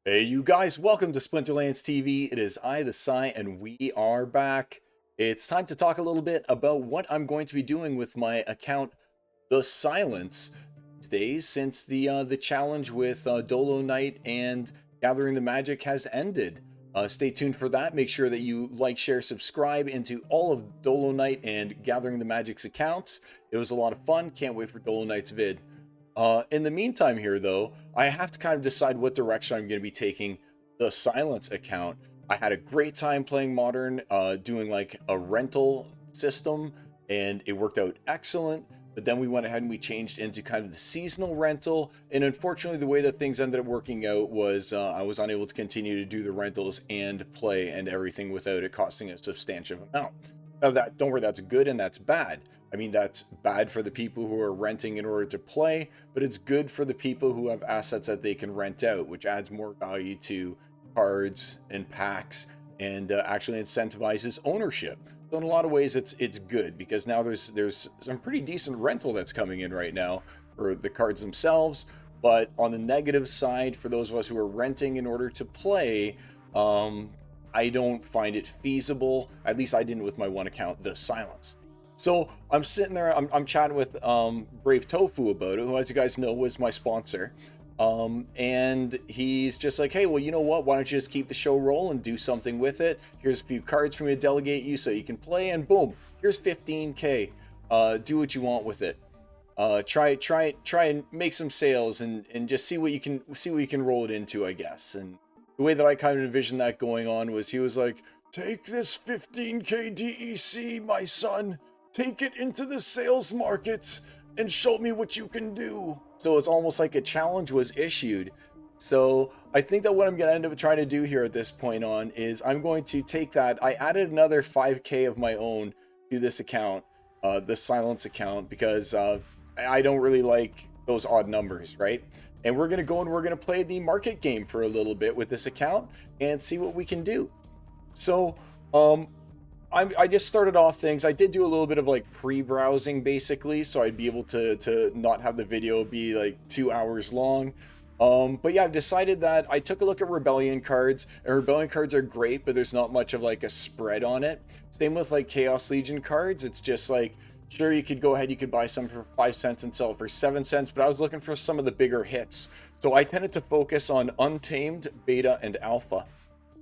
Hey, you guys, welcome to Splinterlands TV. It is I, the Psy, and we are back. It's time to talk a little bit about what I'm going to be doing with my account, The Silence, these days, since the challenge with Dolo Knight and Gathering the Magic has ended. Stay tuned for that. Make sure that you like, share, subscribe into all of Dolo Knight and Gathering the Magic's accounts. It was a lot of fun. Can't wait for Dolo Knight's vid. In the meantime here, though, I have to kind of decide what direction I'm going to be taking the Silence account. I had a great time playing Modern, doing like a rental system, and it worked out excellent. But then we went ahead and we changed into kind of the seasonal rental. And unfortunately, the way that things ended up working out was I was unable to continue to do the rentals and play and everything without it costing a substantial amount. Now, that, don't worry, that's good and that's bad. I mean, that's bad for the people who are renting in order to play, but it's good for the people who have assets that they can rent out, which adds more value to cards and packs and actually incentivizes ownership. So in a lot of ways, it's good because now there's some pretty decent rental that's coming in right now for the cards themselves. But on the negative side, for those of us who are renting in order to play, I don't find it feasible. At least I didn't with my one account, The Silence. So I'm sitting there, I'm chatting with BraveTofu about it, who, as you guys know, was my sponsor. And he's just like, hey, well, you know what? Why don't you just keep the show rolling, do something with it? Here's a few cards for me to delegate you so you can play, and boom, here's 15K. Do what you want with it. Try and make some sales and just see what you can roll it into, I guess. And the way that I kind of envisioned that going on was he was like, take this 15K DEC, my son. Take it into the sales markets and show me what you can do. So it's almost like a challenge was issued. So I think that what I'm going to end up trying to do here at this point on is I'm going to take that. I added another 5K of my own to this account, the Silence account, because I don't really like those odd numbers, right? And we're going to go and we're going to play the market game for a little bit with this account and see what we can do. So, I just started off things. I did do a little bit of like pre-browsing basically, so I'd be able to not have the video be like 2 hours long. But yeah, I've decided that I took a look at Rebellion cards, and Rebellion cards are great, but there's not much of like a spread on it. Same with like Chaos Legion cards. It's just like, sure, you could go ahead, you could buy some for 5 cents and sell it for 7 cents, but I was looking for some of the bigger hits. So I tended to focus on Untamed, Beta, and Alpha.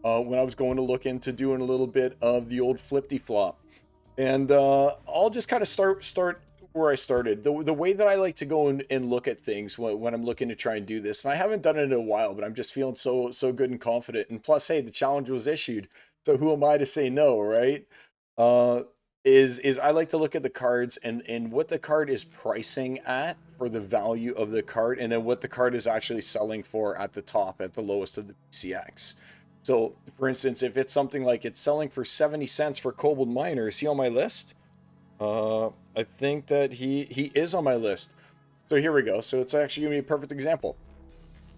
When I was going to look into doing a little bit of the old flippy flop. And I'll just kind of start where I started. The way that I like to go and look at things when I'm looking to try and do this, and I haven't done it in a while, but I'm just feeling so good and confident. And plus, hey, the challenge was issued, so who am I to say no, right? Uh, is I like to look at the cards and what the card is pricing at for the value of the card, and then what the card is actually selling for at the top, at the lowest of the BCX. So, for instance, if it's something like it's selling for 70 cents for Kobold Miner, is he on my list? I think that he is on my list. So here we go. So it's actually going to be a perfect example.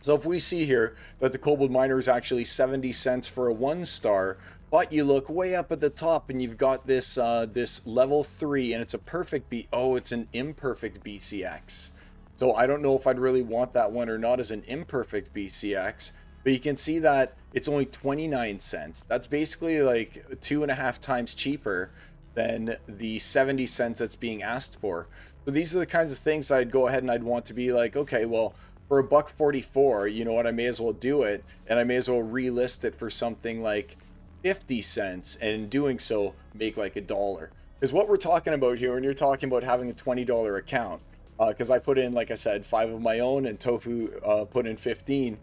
So if we see here that the Kobold Miner is actually 70 cents for a 1-star, but you look way up at the top and you've got this this level 3 and it's a perfect it's an imperfect BCX. So I don't know if I'd really want that one or not as an imperfect BCX. But you can see that it's only 29 cents. That's basically like 2.5 times cheaper than the 70 cents that's being asked for. So these are the kinds of things I'd go ahead and I'd want to be like, okay, well, for $1.44, you know what, I may as well do it, and I may as well relist it for something like 50 cents, and in doing so, make like $1. Because what we're talking about here, when you're talking about having a $20 account, because I put in, like I said, 5 of my own, and Tofu put in 15,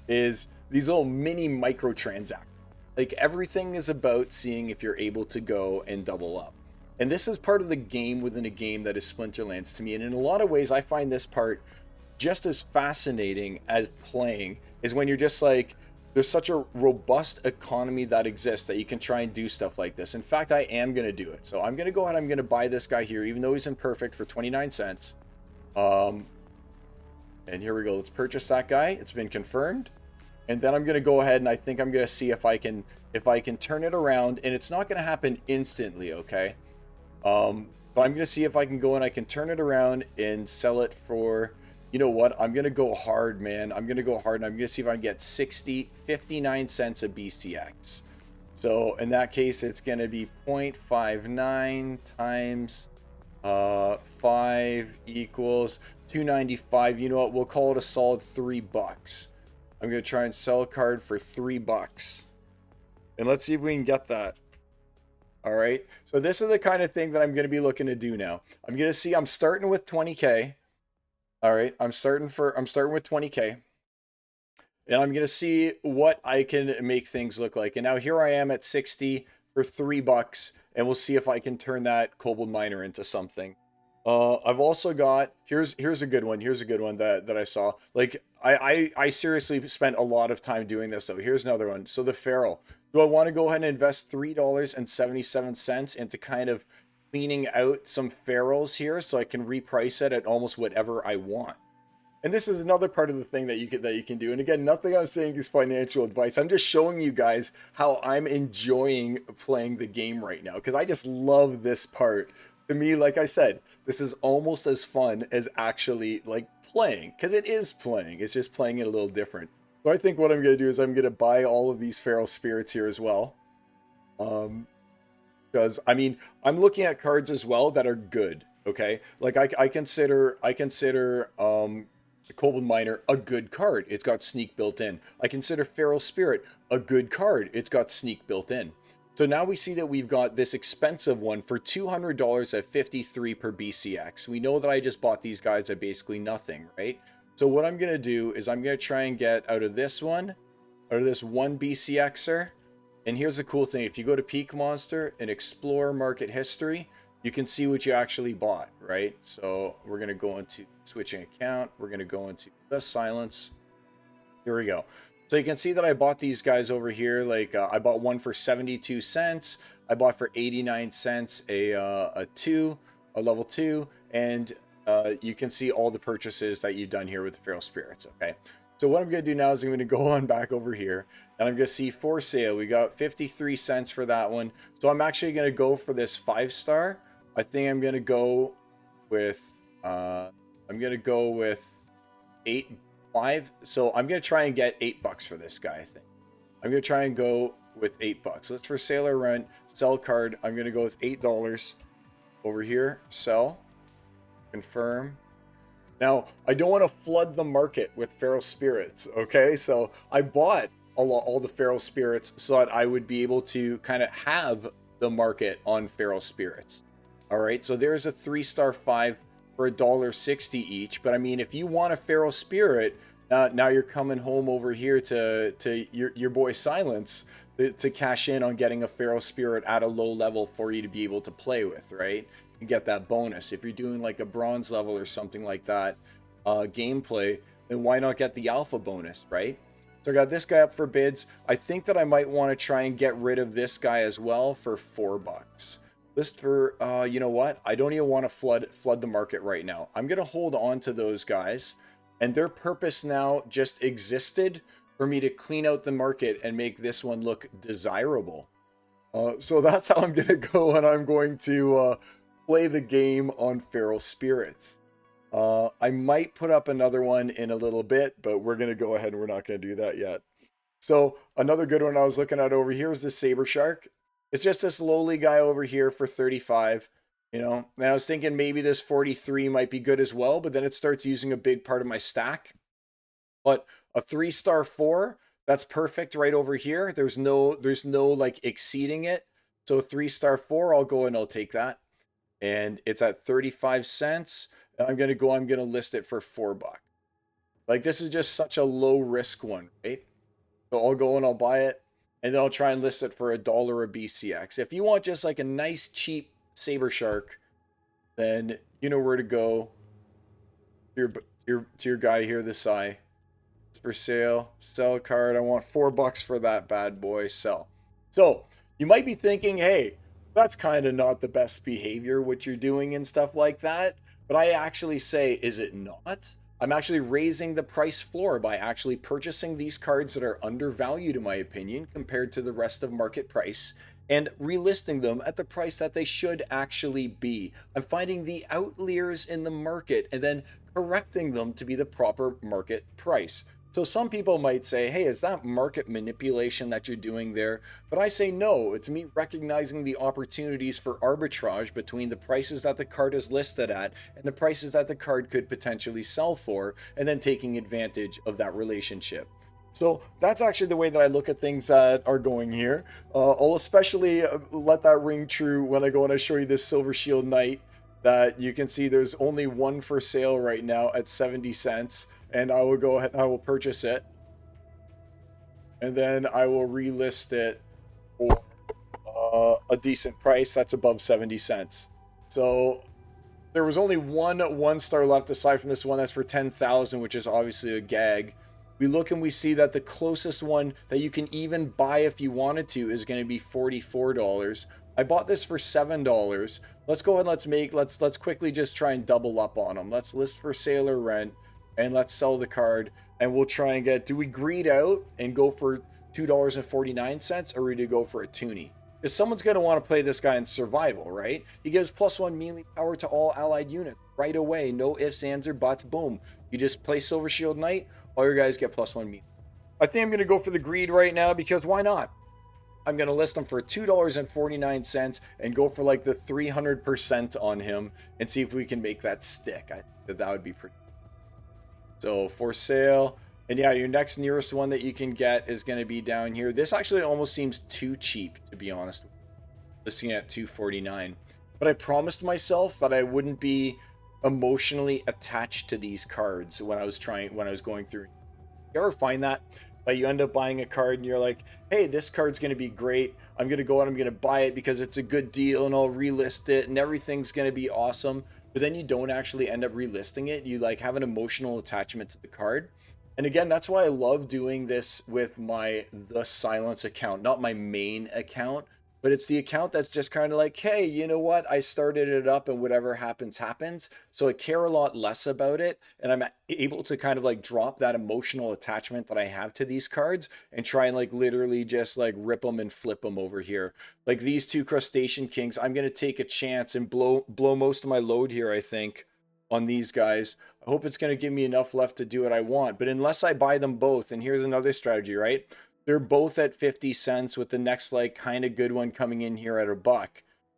is these little mini microtransactions. Like everything is about seeing if you're able to go and double up. And this is part of the game within a game that is Splinterlands to me. And in a lot of ways, I find this part just as fascinating as playing is when you're just like, there's such a robust economy that exists that you can try and do stuff like this. In fact, I am going to do it. So I'm going to go ahead, I'm going to buy this guy here, even though he's imperfect, for 29 cents. And here we go. Let's purchase that guy. It's been confirmed. And then I'm going to go ahead and I think I'm going to see if I can turn it around, and it's not going to happen instantly, okay? But I'm going to see if I can go and I can turn it around and sell it for You know what? I'm going to go hard, man. I'm going to go hard, and I'm going to see if I can get 59 cents a BCX. So in that case, it's going to be 0.59 times 5 equals 295. You know what? We'll call it a solid $3. I'm going to try and sell a card for $3. And let's see if we can get that. All right. So this is the kind of thing that I'm going to be looking to do now. I'm going to see, I'm starting with 20K. All right. I'm starting with 20K. And I'm going to see what I can make things look like. And now here I am at 60 for $3, and we'll see if I can turn that Kobold Miner into something. I've also got, here's a good one. Here's a good one that I saw. Like, I seriously spent a lot of time doing this, though. Here's another one. So the Feral. Do I want to go ahead and invest $3.77 into kind of cleaning out some Ferals here so I can reprice it at almost whatever I want? And this is another part of the thing that you can do. And again, nothing I'm saying is financial advice. I'm just showing you guys how I'm enjoying playing the game right now, because I just love this part. To me, like I said, this is almost as fun as actually like playing, because it is playing. It's just playing it a little different. So I think what I'm going to do is I'm going to buy all of these Feral Spirits here as well. Because I mean, I'm looking at cards as well that are good. Okay, like I consider the Kobold Miner a good card. It's got sneak built in. I consider Feral Spirit a good card. It's got sneak built in. So now we see that we've got this expensive one for $200 at 53 per BCX. We know that I just bought these guys at basically nothing, right? So what I'm going to do is I'm going to try and get out of this one BCXer. And here's the cool thing. If you go to Peak Monster and explore market history, you can see what you actually bought, right? So we're going to go into switching account. We're going to go into the silence. Here we go. So you can see that I bought these guys over here. Like I bought one for 72 cents. I bought for 89 cents a level 2. And you can see all the purchases that you've done here with the Feral Spirits, okay? So what I'm going to do now is I'm going to go on back over here, and I'm going to see for sale. We got 53 cents for that one. So I'm actually going to go for this 5-star. I think I'm going to go with 5. So I'm going to try and get $8 for this guy, I think. I'm going to try and go with $8. Let's for sale or rent, sell card. I'm going to go with $8 over here. Sell. Confirm. Now, I don't want to flood the market with Feral Spirits, okay? So I bought all the Feral Spirits so that I would be able to kind of have the market on Feral Spirits. All right, so there's a 3-star 5 for $1.60 each. But I mean, if you want a Feral Spirit, now you're coming home over here to your boy Silence to cash in on getting a Feral Spirit at a low level for you to be able to play with, right? And get that bonus. If you're doing like a bronze level or something like that gameplay, then why not get the alpha bonus, right? So I got this guy up for bids. I think that I might want to try and get rid of this guy as well for $4. List for you know what? I don't even want to flood the market right now. I'm gonna hold on to those guys, and their purpose now just existed for me to clean out the market and make this one look desirable. So that's how I'm gonna go, and I'm going to play the game on Feral Spirits. I might put up another one in a little bit, but we're going to go ahead and we're not going to do that yet. So another good one I was looking at over here is the Saber Shark. It's just this lowly guy over here for 35, you know, and I was thinking maybe this 43 might be good as well, but then it starts using a big part of my stack. But a 3-star 4, that's perfect right over here. There's no like exceeding it. So 3-star 4, I'll go and I'll take that. And it's at 35 cents. And I'm going to list it for $4. Like, this is just such a low risk one, right? So I'll go and I'll buy it, and then I'll try and list it for $1 a BCX. If you want just like a nice cheap Saber Shark, then you know where to go. To your guy here, this eye. It's for sale. Sell a card. I want $4 for that bad boy. Sell. So you might be thinking, hey, that's kind of not the best behavior what you're doing and stuff like that. But I actually say, is it not? I'm actually raising the price floor by actually purchasing these cards that are undervalued in my opinion compared to the rest of market price. and relisting them at the price that they should actually be. I'm finding the outliers in the market and then correcting them to be the proper market price. So some people might say, hey, is that market manipulation that you're doing there? But I say no, it's me recognizing the opportunities for arbitrage between the prices that the card is listed at and the prices that the card could potentially sell for, and then taking advantage of that relationship. So that's actually the way that I look at things that are going here. I'll especially let that ring true when I go and I show you this Silver Shield Knight that you can see there's only one for sale right now at 70 cents. And I will go ahead and I will purchase it. And then I will relist it for a decent price that's above 70 cents. So there was only one star left aside from this one that's for 10,000, which is obviously a gag. We look and we see that the closest one that you can even buy if you wanted to is going to be $44. I bought this for $7. Let's go ahead and let's quickly just try and double up on them. Let's list for sale or rent and let's sell the card, and we'll try and get, do we greed out and go for $2.49 or do we go for a toonie? Because someone's going to want to play this guy in survival, right? He gives +1 melee power to all allied units right away. No ifs, ands, or buts. Boom. You just play Silver Shield Knight, all your guys get +1 melee. I think I'm going to go for the greed right now because why not? I'm going to list him for $2.49 and go for like the 300% on him and see if we can make that stick. I think that would be pretty. So for sale. And yeah, your next nearest one that you can get is going to be down here. This actually almost seems too cheap, to be honest. Listing at $2.49. But I promised myself that I wouldn't be emotionally attached to these cards when I was going through. You ever find that? Like you end up buying a card and you're like, hey, this card's going to be great. I'm going to go out, I'm going to buy it because it's a good deal and I'll relist it and everything's going to be awesome. But then you don't actually end up relisting it. You like have an emotional attachment to the card. And again, that's why I love doing this with my The Silence account, not my main account, but it's the account that's just kind of like, hey, you know what? I started it up and whatever happens, happens. So I care a lot less about it. And I'm able to kind of like drop that emotional attachment that I have to these cards and try and like literally just like rip them and flip them over here. Like these two Crustacean Kings, I'm going to take a chance and blow most of my load here, I think, on these guys. I hope it's going to give me enough left to do what I want. But unless I buy them both, and here's another strategy, right? They're both at 50 cents with the next like kind of good one coming in here at $1.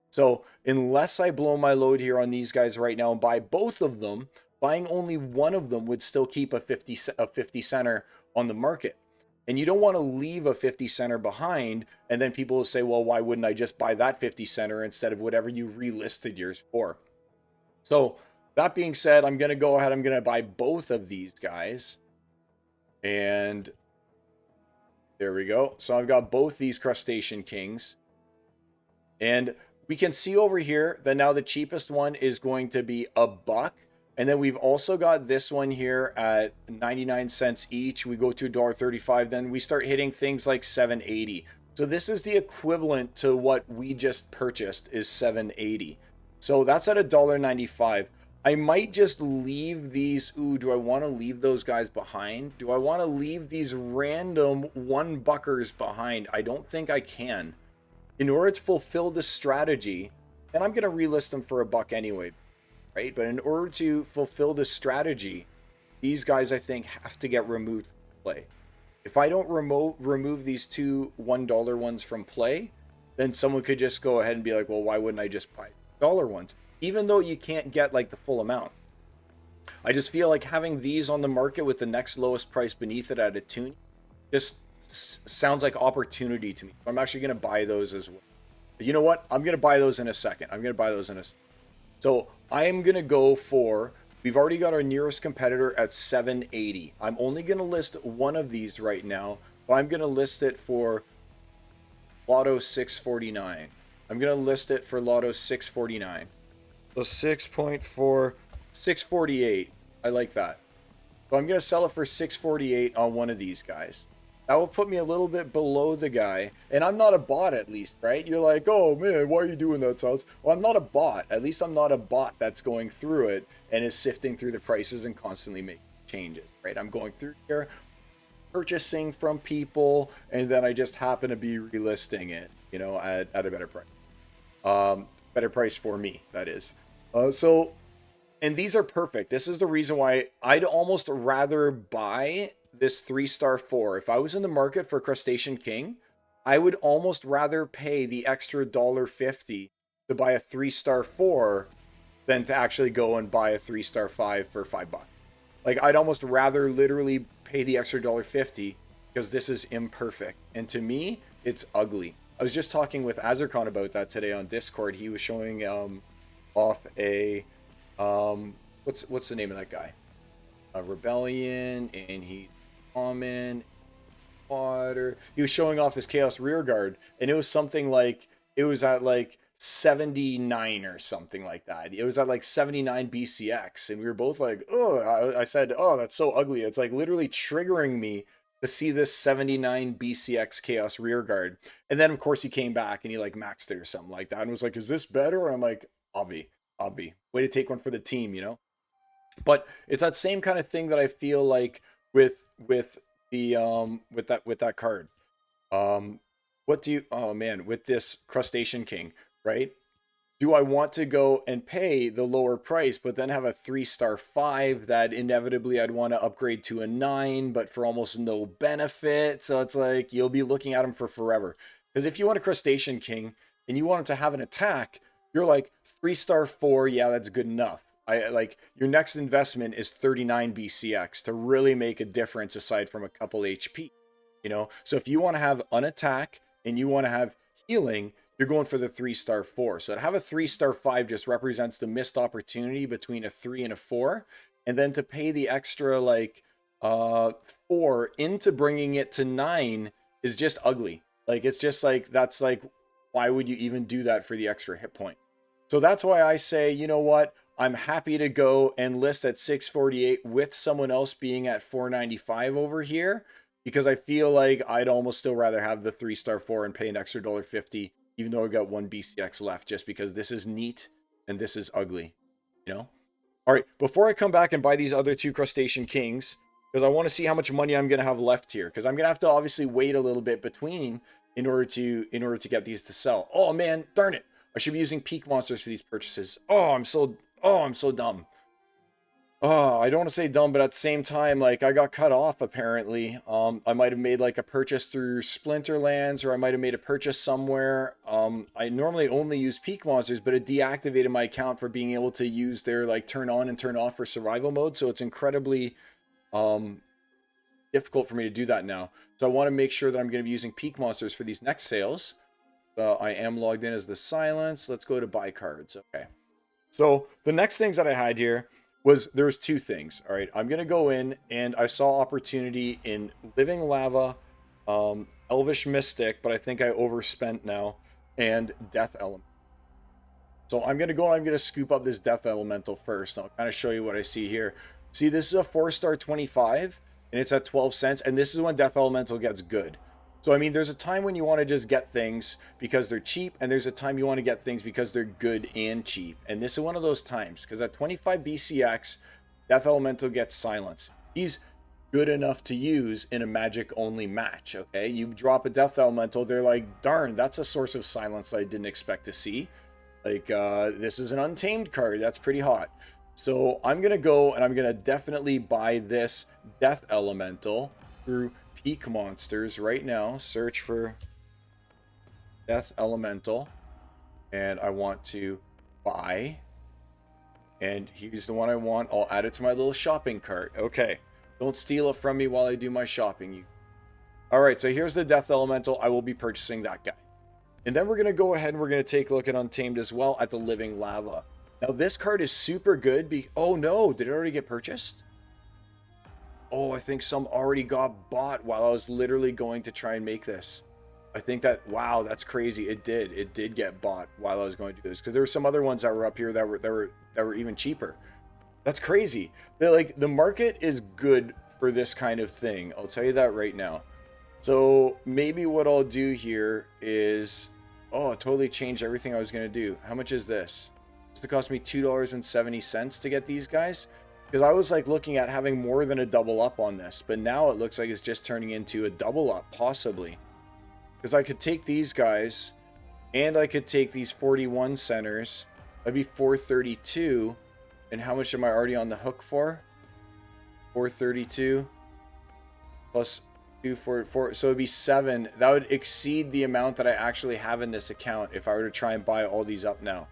So unless I blow my load here on these guys right now and buy both of them, buying only one of them would still keep a 50 center on the market. And you don't want to leave a 50 center behind. And then people will say, well, why wouldn't I just buy that 50 center instead of whatever you relisted yours for? So that being said, I'm going to go ahead. I'm going to buy both of these guys. And there we go. So I've got both these Crustacean Kings. And we can see over here that now the cheapest one is going to be $1. And then we've also got this one here at 99 cents each. We go to $1.35. Then we start hitting things like $7.80. So this is the equivalent to what we just purchased is $7.80. So that's at $1.95. I might just leave these. Ooh, do I want to leave those guys behind? Do I want to leave these random $1 behind? I don't think I can. In order to fulfill the strategy, and I'm going to relist them for $1 anyway, right? But in order to fulfill the strategy, these guys, I think, have to get removed from play. If I don't remove these two $1 ones from play, then someone could just go ahead and be like, well, why wouldn't I just buy dollar ones? Even though you can't get like the full amount. I just feel like having these on the market with the next lowest price beneath it at a tune just sounds like opportunity to me. I'm actually going to buy those as well. But you know what? I'm going to buy those in a second. So I am going to go for, we've already got our nearest competitor at $7.80. I'm only going to list one of these right now, but I'm going to list it for Lotto $6.49. I'm going to list it for Lotto $6.49. So 6.4, $6.48. I like that. So I'm going to sell it for $6.48 on one of these guys. That will put me a little bit below the guy. And I'm not a bot, at least, right? You're like, oh man, why are you doing that, Sals? Well, I'm not a bot. At least I'm not a bot that's going through it and is sifting through the prices and constantly making changes, right? I'm going through here. purchasing from people, and then I just happen to be relisting it, you know, at a better price. Better price for me, that is. So, and these are perfect. This is the reason why I'd almost rather buy this 3-star 4. If I was in the market for Crustacean King, I would almost rather pay the extra $1.50 to buy a 3-star 4 than to actually go and buy a 3-star 5 for $5. Like, I'd almost rather literally pay the extra $1.50 because this is imperfect. And to me, it's ugly. I was just talking with Azarcon about that today on Discord. He was showing off a what's the name of that guy? A Rebellion, and he common water. He was showing off his Chaos Rearguard, and it was something like it was at like 79 or something like that. It was at like 79 BCX, and we were both like, oh, I said, oh, that's so ugly. It's like literally triggering me to see this 79 BCX Chaos Rearguard. And then of course he came back and he like maxed it or something like that and was like, is this better? And I'm like, Obvi. Way to take one for the team, you know? But it's that same kind of thing that I feel like with the with that card. Um what do you, oh man, with this Crustacean King, right? Do I want to go and pay the lower price, but then have a 3-star 5 that inevitably I'd want to upgrade to a 9, but for almost no benefit? So it's like you'll be looking at him for forever. Because if you want a Crustacean King and you want him to have an attack, you're like 3-star 4, yeah, that's good enough. I like your next investment is 39 BCX to really make a difference aside from a couple HP, you know? So if you want to have an attack and you want to have healing, you're going for the 3-star 4. So to have a 3-star 5 just represents the missed opportunity between a 3 and a 4. And then to pay the extra like 4 into bringing it to 9 is just ugly. Like, it's just like, that's like, why would you even do that for the extra hit point? So that's why I say, you know what? I'm happy to go and list at 648 with someone else being at 495 over here, because I feel like I'd almost still rather have the 3-star 4 and pay an extra $1.50, even though I've got 1 BCX left, just because this is neat and this is ugly, you know? All right, before I come back and buy these other 2 Crustacean Kings, because I want to see how much money I'm going to have left here, because I'm going to have to obviously wait a little bit between in order to get these to sell. Oh man, darn it. I should be using peak monsters for these purchases. I'm so dumb. Oh, I don't want to say dumb, but at the same time, like, I got cut off apparently. I might have made like a purchase through Splinterlands, or I might have made a purchase somewhere. I normally only use peak monsters, but it deactivated my account for being able to use their like turn on and turn off for survival mode. So it's incredibly difficult for me to do that now. So I want to make sure that I'm going to be using peak monsters for these next sales. I am logged in as the Silence. Let's go to buy cards. Okay. So the next things that I had here was, there was 2 things. All right, I'm gonna go in, and I saw opportunity in Living Lava, Elvish Mystic, but I think I overspent now, and Death Element. So I'm gonna go and I'm gonna scoop up this Death Elemental first. I'll kind of show you what I see here. See, this is a 4-star 25, and it's at 12 cents, and this is when Death Elemental gets good. So, I mean, there's a time when you want to just get things because they're cheap, and there's a time you want to get things because they're good and cheap. And this is one of those times, because at 25 BCX, Death Elemental gets Silence. He's good enough to use in a magic-only match, okay? You drop a Death Elemental, they're like, darn, that's a source of silence I didn't expect to see. Like, this is an Untamed card. That's pretty hot. So, I'm going to go, and I'm going to definitely buy this Death Elemental through peak monsters right now. Search for Death Elemental, and I want to buy, and here's the one I want. I'll add it to my little shopping cart. Okay, don't steal it from me while I do my shopping. All right, so here's the Death Elemental. I will be purchasing that guy, and then we're going to go ahead and we're going to take a look at Untamed as well, at the Living Lava. Now this card is super good. Oh no, did it already get purchased? Oh, I think some already got bought while I was literally going to try and make this. I think that, wow, that's crazy. It did get bought while I was going to do this, because there were some other ones that were up here that were even cheaper. That's crazy. The market is good for this kind of thing. I'll tell you that right now. So maybe what I'll do here is, oh, it totally changed everything I was going to do. How much is this? It's going to cost me $2.70 to get these guys. Because I was like looking at having more than a double up on this, but now it looks like it's just turning into a double up, possibly. Because I could take these guys, and I could take these 41 centers. That'd be 432. And how much am I already on the hook for? 432 plus 244. So it'd be 7. That would exceed the amount that I actually have in this account if I were to try and buy all these up now.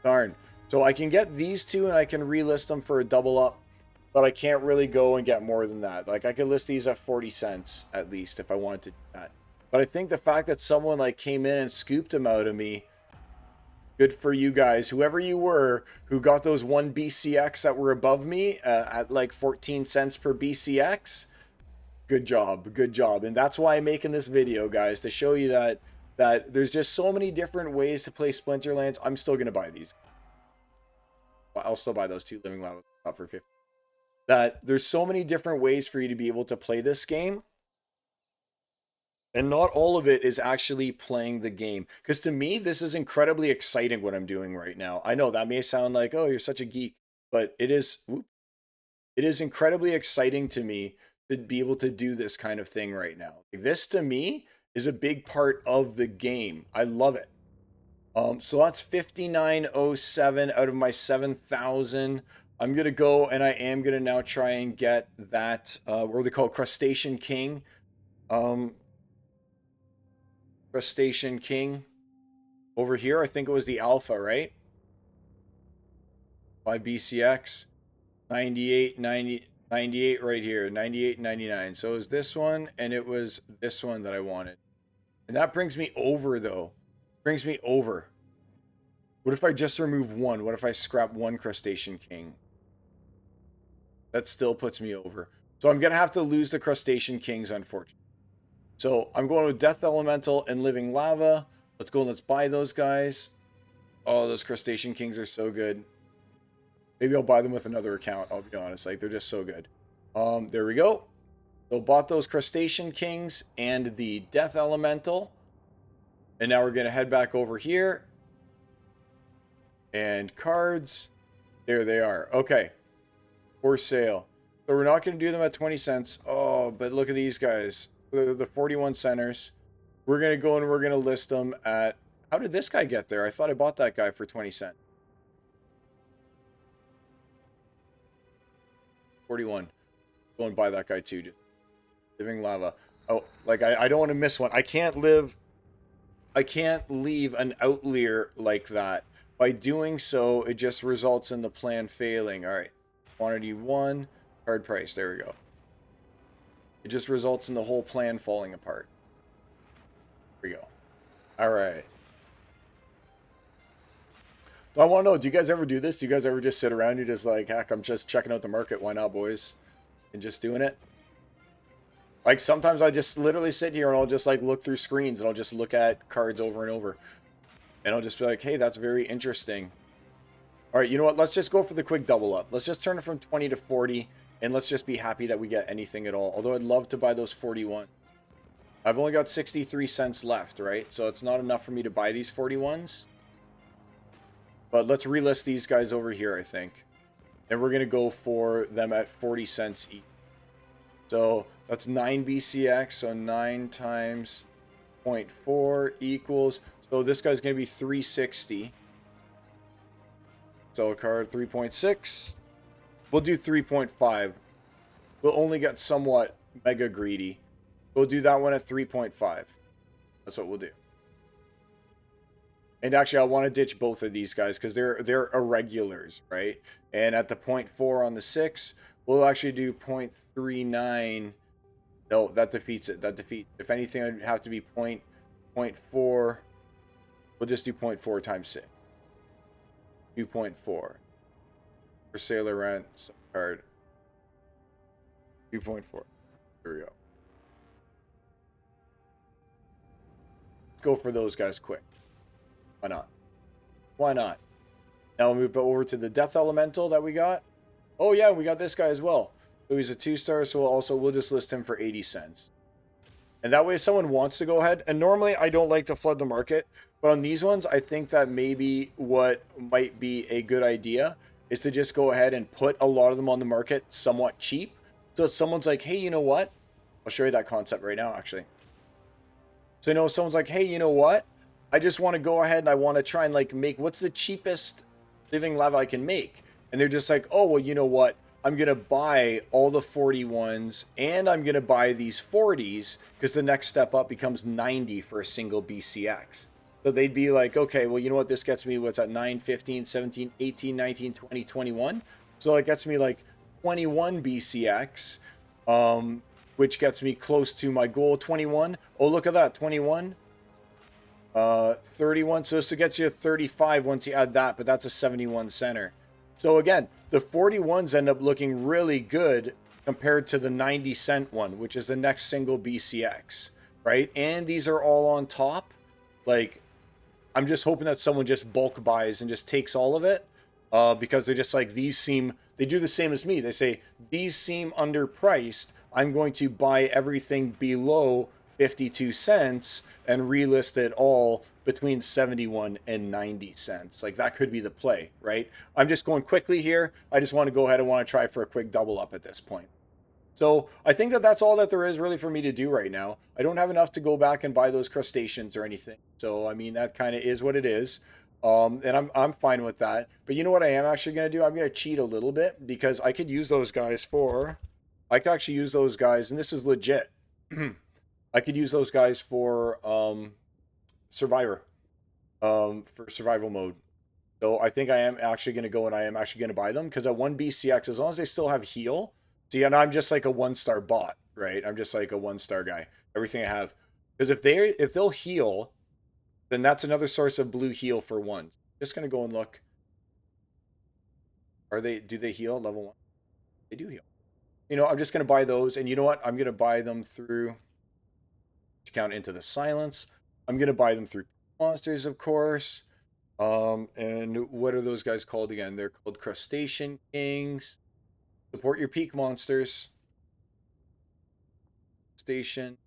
Darn. So I can get these two and I can relist them for a double up, but I can't really go and get more than that. Like I could list these at 40 cents at least if I wanted to do that. But I think the fact that someone like came in and scooped them out of me, good for you guys, whoever you were, who got those 1 BCX that were above me at like 14 cents per BCX. Good job, good job. And that's why I'm making this video, guys, to show you that there's just so many different ways to play Splinterlands. I'm still going to buy these. I'll still buy those 2 living lava up for 50. That there's so many different ways for you to be able to play this game. And not all of it is actually playing the game. Because to me, this is incredibly exciting what I'm doing right now. I know that may sound like, oh, you're such a geek. But it is incredibly exciting to me to be able to do this kind of thing right now. Like, this to me is a big part of the game. I love it. So that's 5907 out of my 7,000. I'm going to go and I am going to now try and get that, what do they call it? Crustacean King. Crustacean King over here. I think it was the Alpha, right? 5 BCX. 98, 90, 98 right here. 98, 99. So it was this one and it was this one that I wanted. And that brings me over though. Brings me over. What if I just remove one? What if I scrap 1 Crustacean King? That still puts me over. So I'm going to have to lose the Crustacean Kings, unfortunately. So I'm going with Death Elemental and Living Lava. Let's go and let's buy those guys. Oh, those Crustacean Kings are so good. Maybe I'll buy them with another account, I'll be honest. Like, they're just so good. There we go. So bought those Crustacean Kings and the Death Elemental. And now we're going to head back over here. And cards. There they are. Okay. For sale. So we're not going to do them at 20 cents. Oh, but look at these guys. The 41 centers. We're going to go and we're going to list them at... How did this guy get there? I thought I bought that guy for 20 cents. 41. Go and buy that guy too. Just Living Lava. Oh, like I don't want to miss one. I can't leave an outlier like that. By doing so, it just results in the plan failing. All right. Quantity 1. Card price. There we go. It just results in the whole plan falling apart. There we go. All right. I want to know, do you guys ever do this? Do you guys ever just sit around? You're just like, heck, I'm just checking out the market. Why not, boys? And just doing it. Like, sometimes I just literally sit here and I'll just, like, look through screens and I'll just look at cards over and over. And I'll just be like, hey, that's very interesting. All right, you know what? Let's just go for the quick double up. Let's just turn it from 20 to 40. And let's just be happy that we get anything at all. Although I'd love to buy those 41. I've only got 63 cents left, right? So it's not enough for me to buy these 41s. But let's relist these guys over here, I think. And we're going to go for them at 40 cents each. So that's 9 BCX. So 9 times 0.4 equals... So this guy's going to be 360. Sell a card 3.6. We'll do 3.5. We'll only get somewhat mega greedy. We'll do that one at 3.5. That's what we'll do. And actually, I want to ditch both of these guys because they're irregulars, right? And at the 0.4 on the 6, we'll actually do 0.39. No, that defeats it. That defeats. If anything, it would have to be 0.4. We'll just do 0.4 times 6. 2.4. For Sailor Rent card. 2.4. Here we go. Let's go for those guys quick. Why not? Why not? Now we'll move over to the Death Elemental that we got. Oh yeah, we got this guy as well. So he's a 2-star, so we'll just list him for 80 cents. And that way if someone wants to go ahead, and normally I don't like to flood the market, but on these ones, I think that maybe what might be a good idea is to just go ahead and put a lot of them on the market somewhat cheap. So if someone's like, hey, you know what? I'll show you that concept right now, actually. So, someone's like, hey, you know what? I just want to go ahead and I want to try and like make what's the cheapest living lava I can make. And they're just like, oh, well, you know what? I'm going to buy all the 41s and I'm going to buy these 40s because the next step up becomes 90 for a single BCX. So they'd be like, okay, well, you know what? This gets me, what's that, 9, 15, 17, 18, 19, 20, 21. So it gets me like 21 BCX, which gets me close to my goal, 21. Oh, look at that, 21. 31. So this gets you a 35 once you add that, but that's a 71 center. So again, the 41s end up looking really good compared to the 90-cent one, which is the next single BCX, right? And these are all on top. Like, I'm just hoping that someone just bulk buys and just takes all of it, because they're just like, they do the same as me. They say, these seem underpriced. I'm going to buy everything below 52 cents and relist it all between 71 and 90 cents. Like, that could be the play, right? I'm just going quickly here. I just want to go ahead and want to try for a quick double up at this point. So I think that that's all that there is really for me to do right now. I don't have enough to go back and buy those crustaceans or anything. So, I mean, that kind of is what it is. And I'm fine with that. But you know what I am actually going to do? I'm going to cheat a little bit because I could use those guys I could actually use those guys, and this is legit. I could use those guys for Survivor, for survival mode. So I think I am actually going to go and I am actually going to buy them because at 1 BCX, as long as they still have heal. See, and I'm just like a 1-star bot, right? I'm just like a 1-star guy. Everything I have. Because if they'll heal, then that's another source of blue heal for 1. Just going to go and look. Do they heal level 1? They do heal. I'm just going to buy those. And you know what? I'm going to buy them through count into the silence. I'm going to buy them through monsters, of course. And what are those guys called again? They're called Crustacean Kings. Support your peak monsters. Station.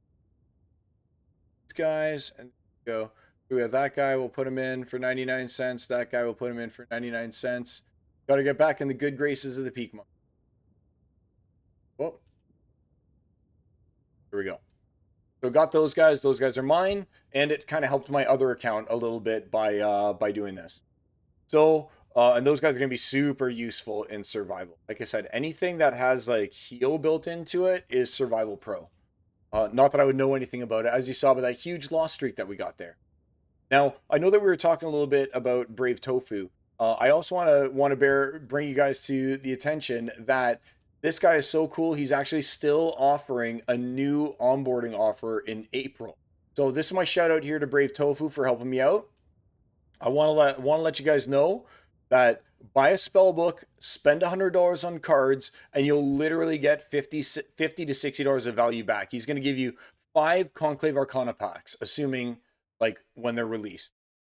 These guys. And go. We have that guy. We'll put him in for 99 cents. That guy will put him in for 99 cents. Got to get back in the good graces of the peak monster. Whoa. Here we go. So got those guys. Those guys are mine. And it kind of helped my other account a little bit by doing this. So, and those guys are going to be super useful in survival. Like I said, anything that has like heal built into it is survival pro. Not that I would know anything about it, as you saw by that huge loss streak that we got there. Now, I know that we were talking a little bit about BraveTofu. I also want to bring you guys to the attention that this guy is so cool. He's actually still offering a new onboarding offer in April. So this is my shout out here to BraveTofu for helping me out. I want to let you guys know that buy a spell book, spend $100 on cards, and you'll literally get $50 to $60 of value back. He's going to give you 5 Conclave Arcana packs, assuming like when they're released.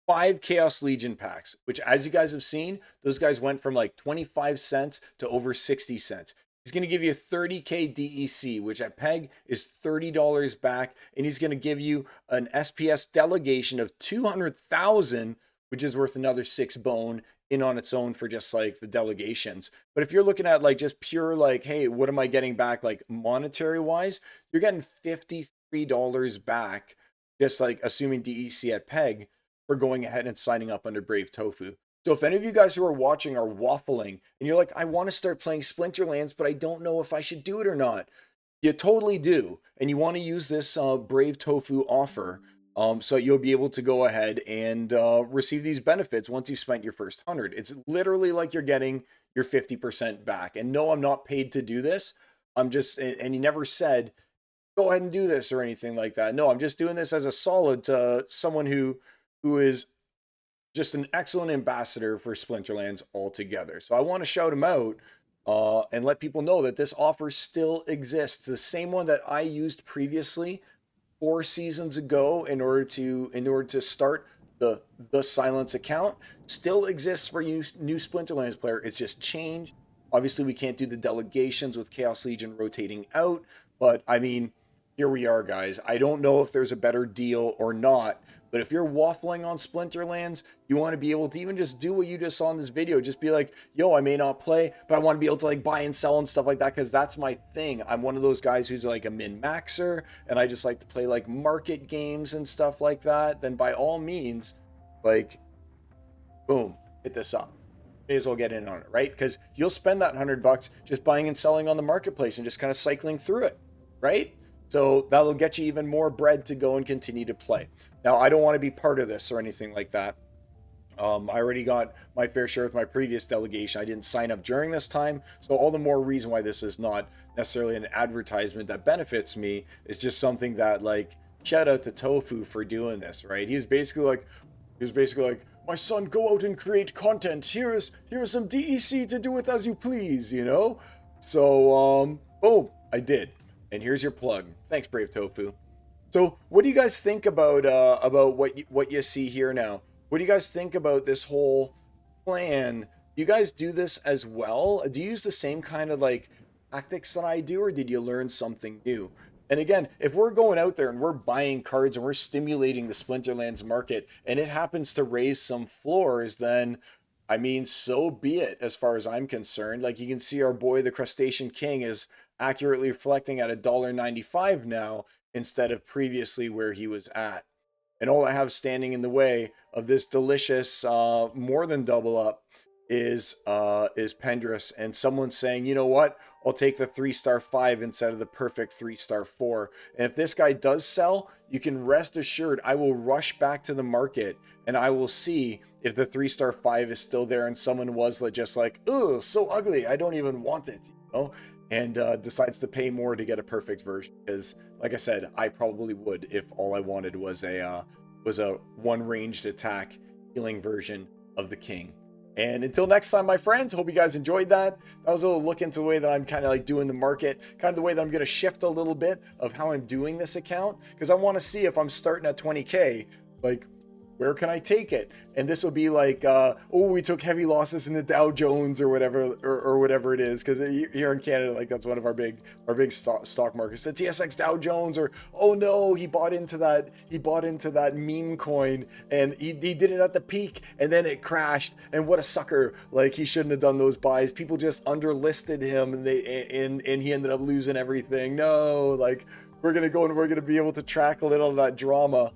5 Chaos Legion packs, which as you guys have seen, those guys went from like 25 cents to over 60 cents. He's going to give you 30k DEC, which at PEG is $30 back. And he's going to give you an SPS delegation of 200,000, which is worth another 6 bone in on its own for just like the delegations. But if you're looking at like just pure like, hey, what am I getting back like monetary wise? You're getting $53 back, just like assuming DEC at PEG for going ahead and signing up under BraveTofu. So if any of you guys who are watching are waffling and you're like, I want to start playing Splinterlands, but I don't know if I should do it or not. You totally do. And you want to use this BraveTofu offer. So you'll be able to go ahead and receive these benefits once you've spent your first 100. It's literally like you're getting your 50% back. And no, I'm not paid to do this. I'm just, and he never said, go ahead and do this or anything like that. No, I'm just doing this as a solid to someone who is just an excellent ambassador for Splinterlands altogether. So I want to shout him out and let people know that this offer still exists. The same one that I used previously 4 seasons ago in order to start the Silence account still exists for you new Splinterlands player. It's just changed. Obviously, we can't do the delegations with Chaos Legion rotating out, but I mean, here we are, guys. I don't know if there's a better deal or not, but if you're waffling on Splinterlands, you want to be able to even just do what you just saw in this video. Just be like, yo, I may not play, but I want to be able to like buy and sell and stuff like that, because that's my thing. I'm one of those guys who's like a min-maxer, and I just like to play like market games and stuff like that. Then by all means, like, boom, hit this up. May as well get in on it, right? Because you'll spend that $100 just buying and selling on the marketplace and just kind of cycling through it, right? So that'll get you even more bread to go and continue to play. Now, I don't want to be part of this or anything like that. I already got my fair share with my previous delegation. I didn't sign up during this time, so all the more reason why this is not necessarily an advertisement that benefits me. Is just something that, like, shout out to Tofu for doing this, right? He was basically like, my son, go out and create content. Here is some DEC to do with as you please, you know? So, boom, I did. And here's your plug. Thanks, BraveTofu. So, what do you guys think about what you see here now? What do you guys think about this whole plan? Do you guys do this as well? Do you use the same kind of like tactics that I do, or did you learn something new? And again, if we're going out there and we're buying cards and we're stimulating the Splinterlands market and it happens to raise some floors, then I mean, so be it as far as I'm concerned. Like, you can see our boy, the Crustacean King, is accurately reflecting at $1.95 now instead of previously where he was at. And all I have standing in the way of this delicious, more than double up is Pendrus, and someone saying, you know what, I'll take the 3-star 5 instead of the perfect 3-star 4. And if this guy does sell, you can rest assured I will rush back to the market and I will see if the 3-star 5 is still there and someone was just like, oh, so ugly, I don't even want it, you know, and decides to pay more to get a perfect version. Because like I said, I probably would if all I wanted was a one ranged attack healing version of the king. And until next time, my friends, hope you guys enjoyed that. That was a little look into the way that I'm kind of like doing the market, kind of the way that I'm going to shift a little bit of how I'm doing this account, because I want to see if I'm starting at 20K, like, where can I take it? And this will be like, oh, we took heavy losses in the Dow Jones or whatever, or whatever it is, because here in Canada, like, that's one of our big stock markets, the TSX Dow Jones. Or, oh no, he bought into that meme coin, and he did it at the peak, and then it crashed. And what a sucker! Like, he shouldn't have done those buys. People just underlisted him, and he ended up losing everything. No, like, we're gonna go and we're gonna be able to track a little of that drama.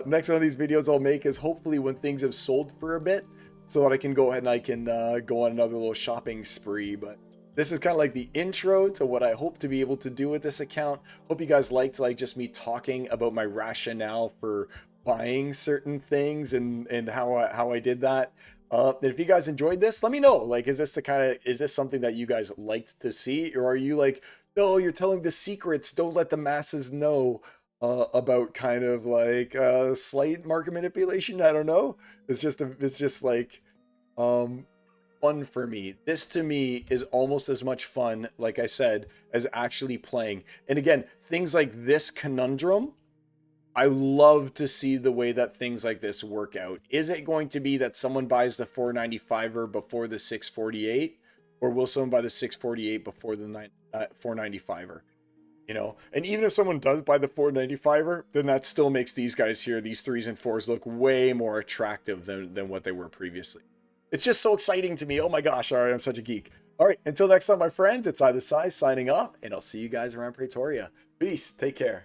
Next one of these videos I'll make is hopefully when things have sold for a bit, so that I can go ahead and I can go on another little shopping spree. But this is kind of like the intro to what I hope to be able to do with this account. Hope you guys liked, like, just me talking about my rationale for buying certain things and how I did that. If you guys enjoyed this, let me know. Like, is this something that you guys liked to see, or are you like, no, you're telling the secrets, don't let the masses know about kind of like slight market manipulation? I don't know. It's just like fun for me. This to me is almost as much fun, like I said, as actually playing. And again, things like this conundrum, I love to see the way that things like this work out. Is it going to be that someone buys the 495er before the 648, or will someone buy the 648 before the 495er? You know, and even if someone does buy the 495er, then that still makes these guys here, these 3s and 4s, look way more attractive than what they were previously. It's just so exciting to me. Oh my gosh, all right, I'm such a geek. All right, until next time, my friends, it's I the Sai signing off, and I'll see you guys around Pretoria. Peace, take care.